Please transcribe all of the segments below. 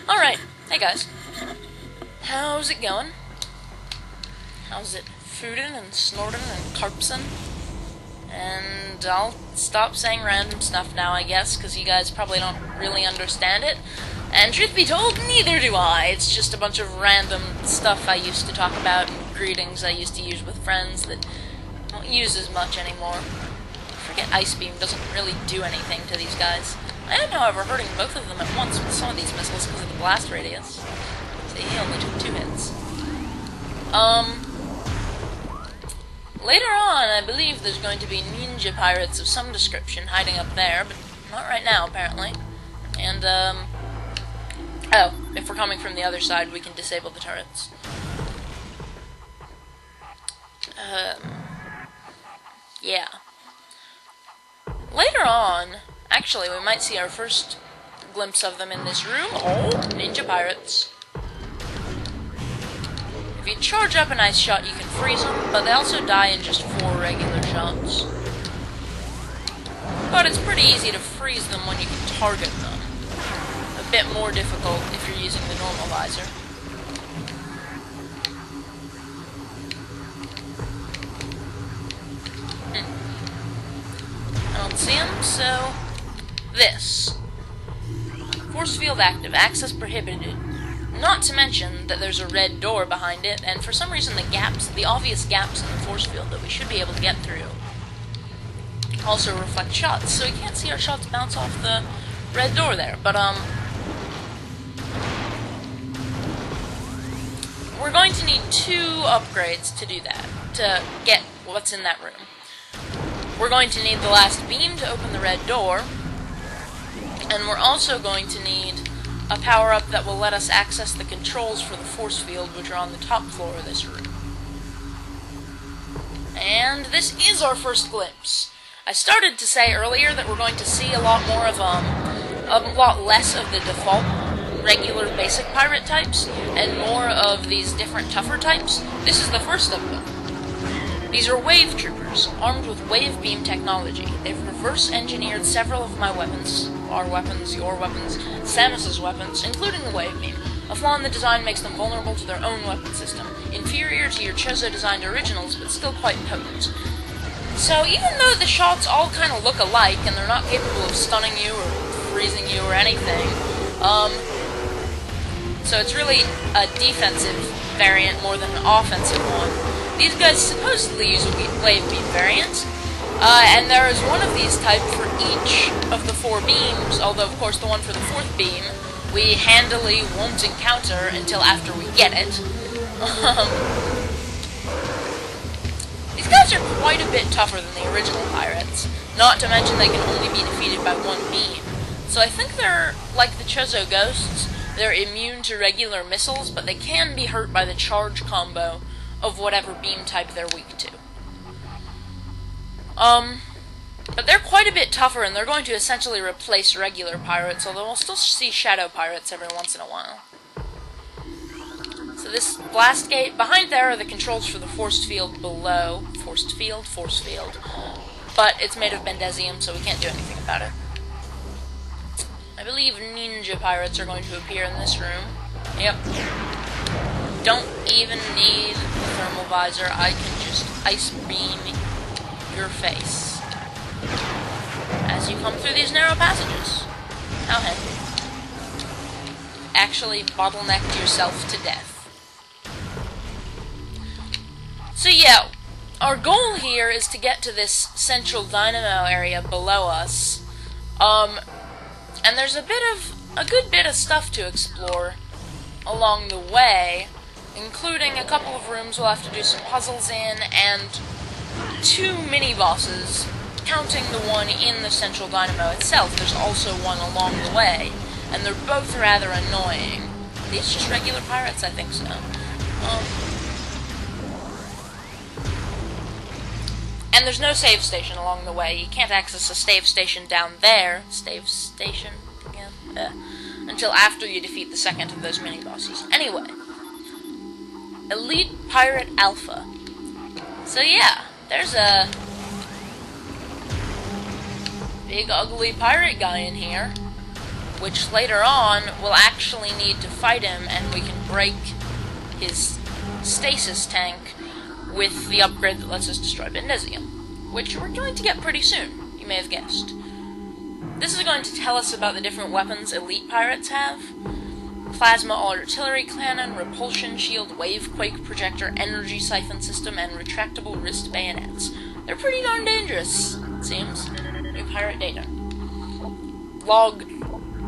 Alright, hey guys. How's it going? How's it fooding and snorting and carpsing? And I'll stop saying random stuff now, I guess, because you guys probably don't really understand it. And truth be told, neither do I. It's just a bunch of random stuff I used to talk about and greetings I used to use with friends that I don't use as much anymore. I forget Ice Beam doesn't really do anything to these guys. I am, however, hurting both of them at once with some of these missiles because of the blast radius. So he only took 2 hits. Later on, I believe there's going to be ninja pirates of some description hiding up there, but not right now, apparently. And, oh, if we're coming from the other side, we can disable the turrets. Yeah. Later on, actually, we might see our first glimpse of them in this room. Oh, ninja pirates. If you charge up an ice shot, you can freeze them, but they also die in just 4 regular shots. But it's pretty easy to freeze them when you can target them. A bit more difficult if you're using the normal visor. I don't see him, so this. Force field active, access prohibited. Not to mention that there's a red door behind it, and for some reason the obvious gaps in the force field that we should be able to get through also reflect shots, so we can't see our shots bounce off the red door there, but we're going to need 2 upgrades to do that, to get what's in that room. We're going to need the last beam to open the red door, and we're also going to need a power-up that will let us access the controls for the force field, which are on the top floor of this room. And this is our first glimpse. I started to say earlier that we're going to see a lot more of, a lot less of the default regular basic pirate types, and more of these different tougher types. This is the first of them. These are wave troopers, armed with wave beam technology. They've reverse-engineered several of my weapons, our weapons, your weapons, Samus's weapons, including the wave beam. A flaw in the design makes them vulnerable to their own weapon system, inferior to your Chozo-designed originals, but still quite potent. So even though the shots all kind of look alike, and they're not capable of stunning you or freezing you or anything, so it's really a defensive variant more than an offensive one. These guys supposedly use a wave beam variant, and there is one of these types for each of the 4 beams, although of course the one for the 4th beam we handily won't encounter until after we get it. These guys are quite a bit tougher than the original pirates, not to mention they can only be defeated by 1 beam. So I think they're like the Chozo Ghosts. They're immune to regular missiles, but they can be hurt by the charge combo of whatever beam type they're weak to. But they're quite a bit tougher, and they're going to essentially replace regular pirates, although we'll still see shadow pirates every once in a while. So this blast gate, behind there are the controls for the force field below. Force field. But it's made of Bendesium, so we can't do anything about it. I believe ninja pirates are going to appear in this room. Yep. Don't even need the thermal visor, I can just ice beam your face as you come through these narrow passages. How handy. Actually bottlenecked yourself to death. So yeah, our goal here is to get to this central dynamo area below us, and there's a good bit of stuff to explore along the way, including a couple of rooms we'll have to do some puzzles in, and 2 mini-bosses, counting the one in the central dynamo itself. There's also one along the way, and they're both rather annoying. Are these just regular pirates? I think so. And there's no save station along the way. You can't access a save station down there. Save station again? Until after you defeat the second of those mini-bosses. Anyway. Elite Pirate Alpha. So yeah, there's a big ugly pirate guy in here which later on we'll actually need to fight him, and we can break his stasis tank with the upgrade that lets us destroy Bendezium, which we're going to get pretty soon, you may have guessed. This is going to tell us about the different weapons elite pirates have. Plasma artillery cannon, repulsion shield, wavequake projector, energy siphon system, and retractable wrist bayonets. They're pretty darn dangerous, it seems. New pirate data. Log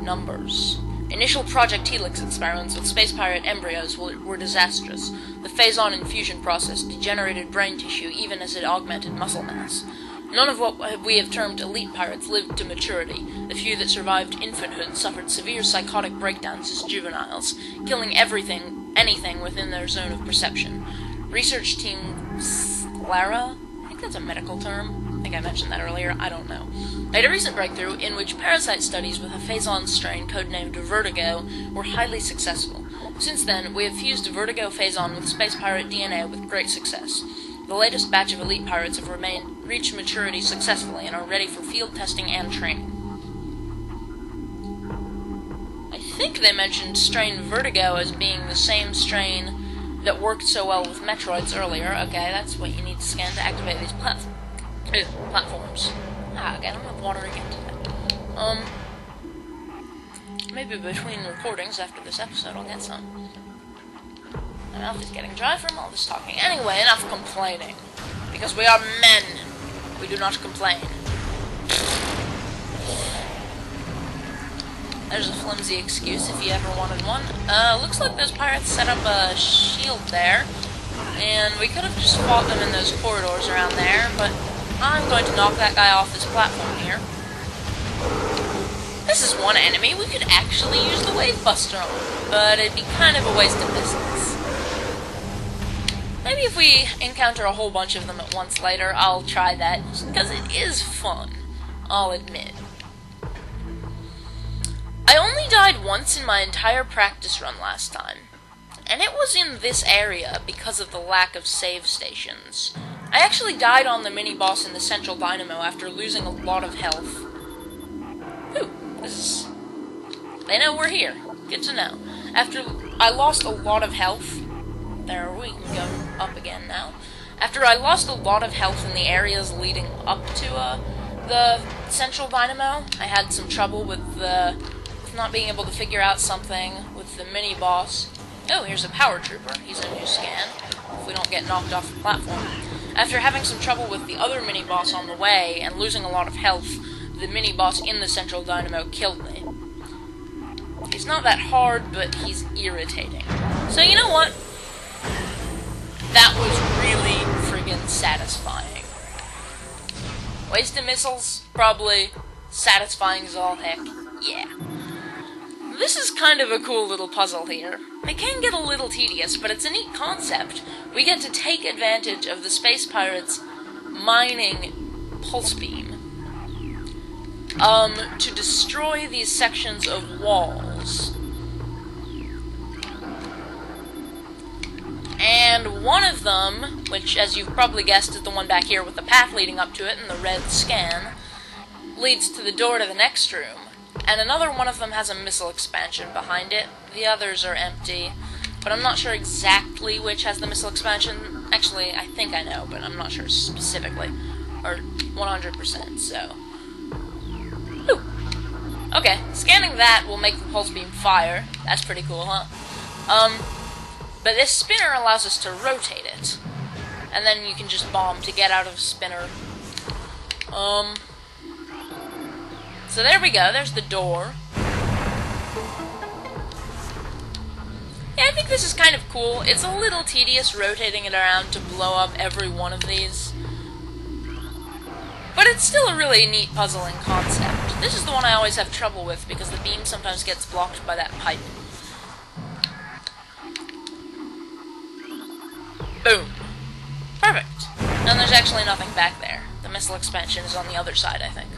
numbers. Initial Project Helix experiments with space pirate embryos were disastrous. The Phazon infusion process degenerated brain tissue even as it augmented muscle mass. None of what we have termed elite pirates lived to maturity. The few that survived infanthood suffered severe psychotic breakdowns as juveniles, killing anything within their zone of perception. Research team Sclara? I think that's a medical term. I think I mentioned that earlier. I don't know. Made a recent breakthrough in which parasite studies with a Phazon strain codenamed Vertigo were highly successful. Since then, we have fused Vertigo Phazon with space pirate DNA with great success. The latest batch of elite pirates have reached maturity successfully and are ready for field testing and training. I think they mentioned strain Vertigo as being the same strain that worked so well with Metroids earlier. Okay, that's what you need to scan to activate these platforms. Again, I'm gonna have water again today. Maybe between recordings after this episode I'll get some. My mouth is getting dry from all this talking. Anyway, enough complaining. Because we are men. We do not complain. There's a flimsy excuse if you ever wanted one. Looks like those pirates set up a shield there. And we could have just fought them in those corridors around there, but I'm going to knock that guy off this platform here. This is one enemy we could actually use the Wave Buster on, but it'd be kind of a waste of missiles. Maybe if we encounter a whole bunch of them at once later, I'll try that, just because it is fun, I'll admit. I only died once in my entire practice run last time, and it was in this area because of the lack of save stations. I actually died on the mini-boss in the Central Dynamo after losing a lot of health. They know we're here. Good to know. After I lost a lot of health... There, we can go up again now. After I lost a lot of health in the areas leading up to the Central Dynamo, I had some trouble with not being able to figure out something with the mini-boss. Oh, here's a power trooper. He's a new scan, if we don't get knocked off the platform. After having some trouble with the other mini-boss on the way, and losing a lot of health, the mini-boss in the Central Dynamo killed me. He's not that hard, but he's irritating. So you know what? That was really friggin' satisfying. Wasted missiles? Probably. Satisfying as all heck. Yeah. This is kind of a cool little puzzle here. It can get a little tedious, but it's a neat concept. We get to take advantage of the space pirates' mining pulse beam to destroy these sections of walls. And one of them, which as you've probably guessed is the one back here with the path leading up to it and the red scan, leads to the door to the next room. And another one of them has a missile expansion behind it. The others are empty, but I'm not sure exactly which has the missile expansion. Actually, I think I know, but I'm not sure specifically. Or 100%, so... Ooh. Okay, scanning that will make the pulse beam fire. That's pretty cool, huh? But this spinner allows us to rotate it. And then you can just bomb to get out of spinner. So there we go, there's the door. Yeah, I think this is kind of cool. It's a little tedious rotating it around to blow up every one of these. But it's still a really neat puzzling concept. This is the one I always have trouble with because the beam sometimes gets blocked by that pipe. Boom. Perfect. And there's actually nothing back there. The missile expansion is on the other side, I think.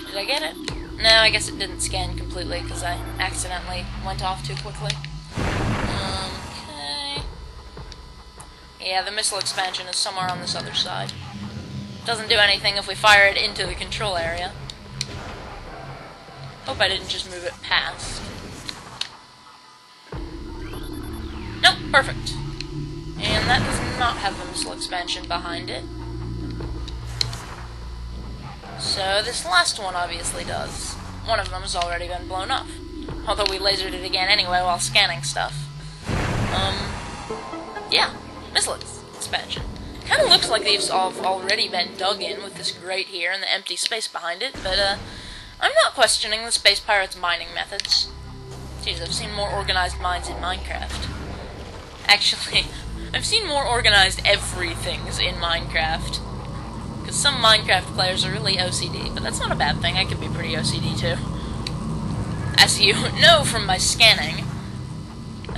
Did I get it? No, I guess it didn't scan completely because I accidentally went off too quickly. Okay. Yeah, the missile expansion is somewhere on this other side. Doesn't do anything if we fire it into the control area. Hope I didn't just move it past. Nope, perfect. And that does not have the missile expansion behind it. So this last one obviously does. One of them has already been blown up. Although we lasered it again anyway while scanning stuff. Yeah, missile expansion. Kind of looks like they've already been dug in with this grate here and the empty space behind it, but I'm not questioning the Space Pirates' mining methods. Jeez, I've seen more organized mines in Minecraft. Actually, I've seen more organized everythings in Minecraft. Because some Minecraft players are really OCD, but that's not a bad thing. I can be pretty OCD too. As you know from my scanning.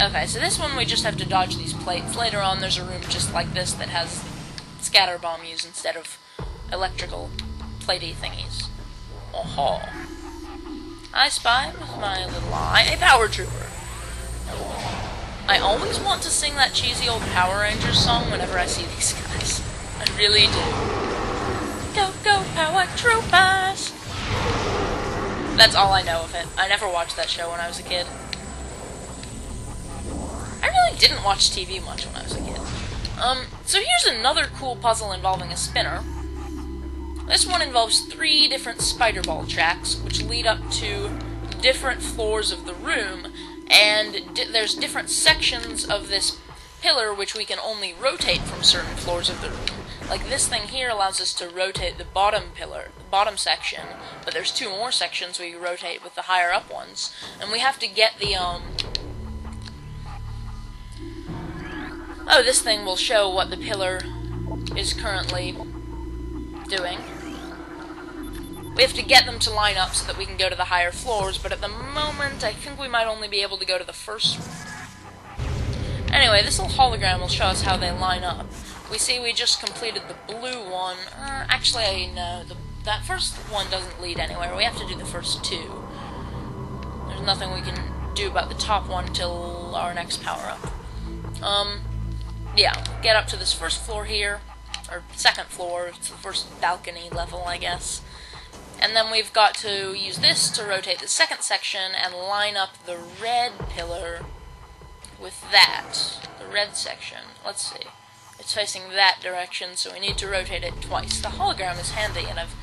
Okay, so this one we just have to dodge these plates. Later on there's a room just like this that has scatter bomb use instead of electrical platey thingies. Oh-ho. I spy with my little eye a power trooper. I always want to sing that cheesy old Power Rangers song whenever I see these guys. I really do. Go, go, Power Troopers! That's all I know of it. I never watched that show when I was a kid. I really didn't watch TV much when I was a kid. So here's another cool puzzle involving a spinner. This one involves 3 different spider ball tracks, which lead up to different floors of the room, and there's different sections of this pillar which we can only rotate from certain floors of the room. Like this thing here allows us to rotate the bottom pillar, the bottom section, but there's 2 more sections we rotate with the higher up ones, and we have to get the, oh, this thing will show what the pillar is currently doing. We have to get them to line up so that we can go to the higher floors, but at the moment, I think we might only be able to go to the first. Anyway, this little hologram will show us how they line up. We see we just completed the blue one. Actually, no, that first one doesn't lead anywhere. We have to do the first 2. There's nothing we can do about the top one until our next power-up. Yeah, get up to this first floor here, or second floor, it's the first balcony level, I guess. And then we've got to use this to rotate the second section and line up the red pillar with that, the red section. Let's see. It's facing that direction, so we need to rotate it twice. The hologram is handy, and I've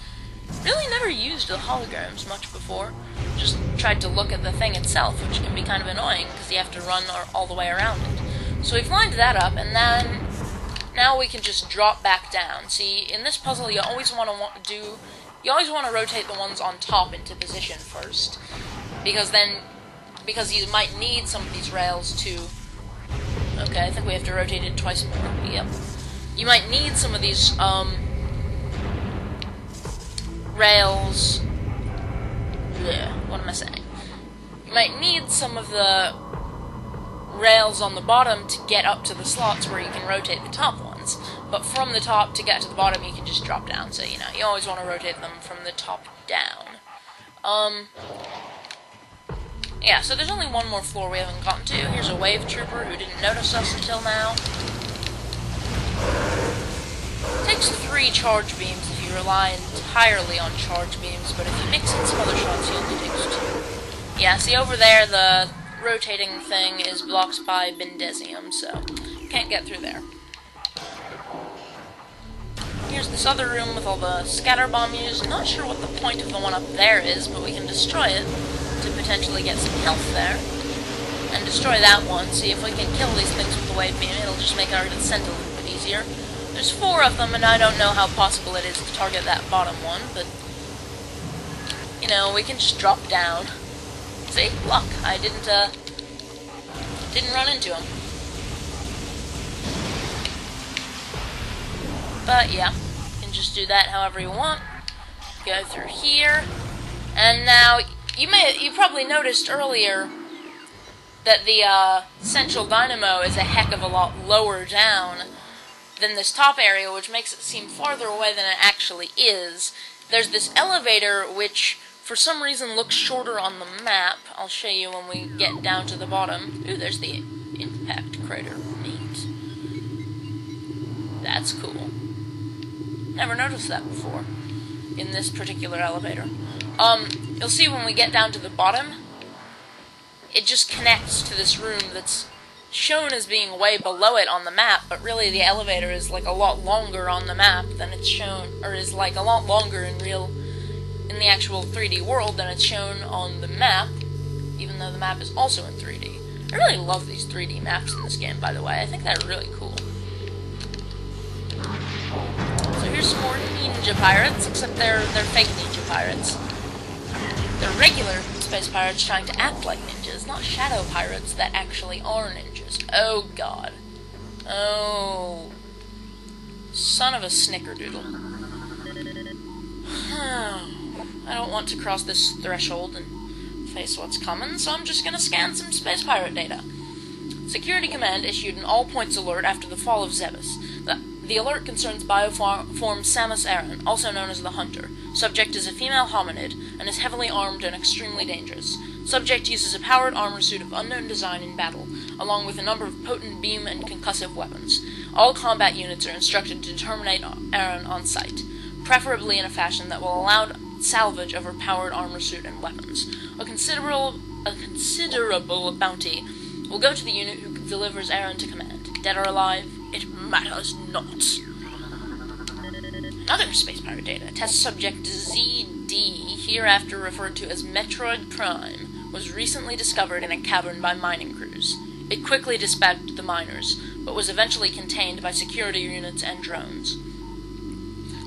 really never used the holograms much before. Just tried to look at the thing itself, which can be kind of annoying, because you have to run all the way around it. So we've lined that up, and then now we can just drop back down. See, in this puzzle, you always want to rotate the ones on top into position first, because you might need some of these rails to. Okay, I think we have to rotate it twice more. Yep. You might need some of these rails. Yeah, what am I saying? You might need some of the rails on the bottom to get up to the slots where you can rotate the top ones. But from the top to get to the bottom, you can just drop down. So, you know, you always want to rotate them from the top down. Yeah, so there's only one more floor we haven't gotten to. Here's a wave trooper who didn't notice us until now. It takes 3 charge beams if you rely entirely on charge beams, but if you mix in some other shots, he only takes 2. Yeah, see over there, the rotating thing is blocked by Bendesium, so can't get through there. Here's this other room with all the scatter bomb used. Not sure what the point of the one up there is, but we can destroy it to potentially get some health there. And destroy that one. See if we can kill these things with the wave beam. It'll just make our descent a little bit easier. There's 4 of them, and I don't know how possible it is to target that bottom one, but you know, we can just drop down. See? Luck. I didn't run into him. But yeah, you can just do that however you want. Go through here. And now you probably noticed earlier that the central dynamo is a heck of a lot lower down than this top area, which makes it seem farther away than it actually is. There's this elevator which for some reason looks shorter on the map. I'll show you when we get down to the bottom. Ooh, there's the impact crater. Neat. That's cool. Never noticed that before in this particular elevator. You'll see when we get down to the bottom, it just connects to this room that's shown as being way below it on the map, but really the elevator is like a lot longer on the map than it's shown, or is like a lot longer in the actual 3D world than it's shown on the map, even though the map is also in 3D. I really love these 3D maps in this game, by the way. I think they're really cool. So here's some more ninja pirates, except they're fake ninja pirates. They're regular space pirates trying to act like ninjas, not shadow pirates that actually are ninjas. Oh god. Oh. Son of a snickerdoodle. I don't want to cross this threshold and face what's coming, so I'm just gonna scan some space pirate data. Security Command issued an all-points alert after the fall of Zebus. The alert concerns bioform Samus Aran, also known as the Hunter. Subject is a female hominid, and is heavily armed and extremely dangerous. Subject uses a powered armor suit of unknown design in battle, along with a number of potent beam and concussive weapons. All combat units are instructed to terminate Aran on sight, preferably in a fashion that will allow salvage of her powered armor suit and weapons. A considerable bounty will go to the unit who delivers Aran to command. Dead or alive, it matters not. Another space pirate data. Test subject ZD, hereafter referred to as Metroid Prime, was recently discovered in a cavern by mining crews. It quickly dispatched the miners, but was eventually contained by security units and drones.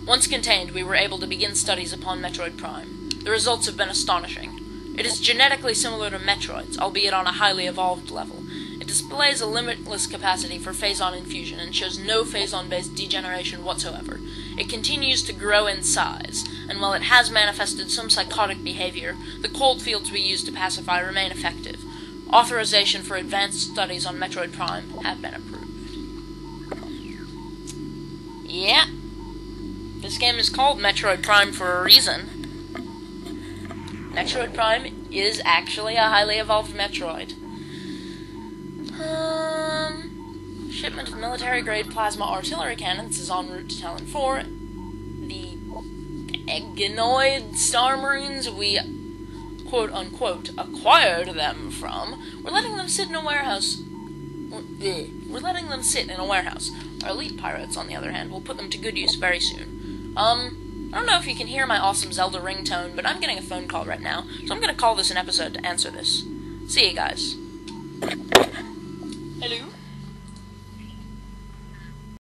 Once contained, we were able to begin studies upon Metroid Prime. The results have been astonishing. It is genetically similar to Metroid's, albeit on a highly evolved level. It displays a limitless capacity for Phazon infusion and shows no Phazon-based degeneration whatsoever. It continues to grow in size, and while it has manifested some psychotic behavior, the cold fields we use to pacify remain effective. Authorization for advanced studies on Metroid Prime have been approved. Yeah. This game is called Metroid Prime for a reason. Metroid Prime is actually a highly evolved Metroid. Shipment of military-grade plasma artillery cannons is en route to Talon 4. The Eggonoid Star Marines we quote-unquote acquired them from, we're letting them sit in a warehouse. We're letting them sit in a warehouse. Our elite pirates, on the other hand, will put them to good use very soon. I don't know if you can hear my awesome Zelda ringtone, but I'm getting a phone call right now, so I'm gonna call this an episode to answer this. See you guys. Hello?